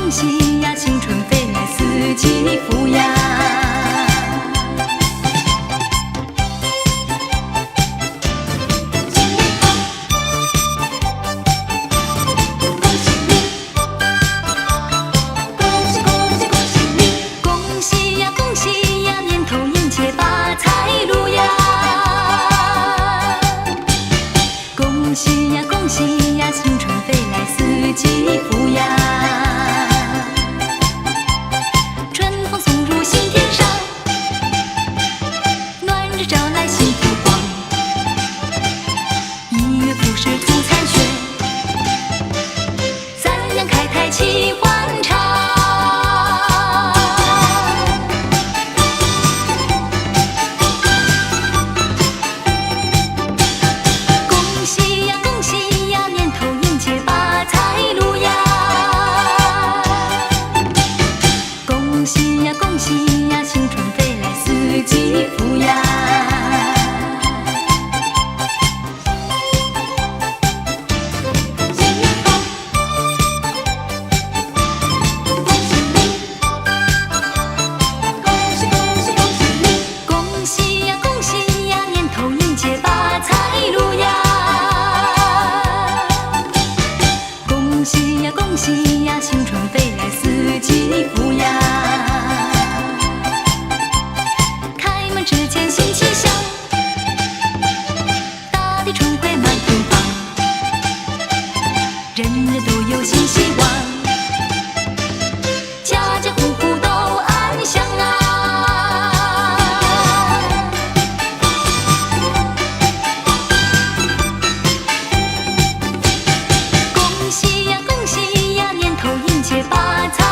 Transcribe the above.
恭喜呀，青春飞来四季福呀。恭喜呀，恭喜呀，青春飞来四季福呀！春风送入心田上，暖日照来心复光。一月复始吐残雪，三阳开泰气欢畅。恭喜呀，青春飞来四季福呀！恭喜呀，恭喜呀，年头迎接发财路呀！恭喜呀，恭喜呀，青春飞来四季福呀！只见新气象，大地春晖满天放，人人都有新希望，家家户户都安详啊！恭喜呀，恭喜呀，年头迎接发财。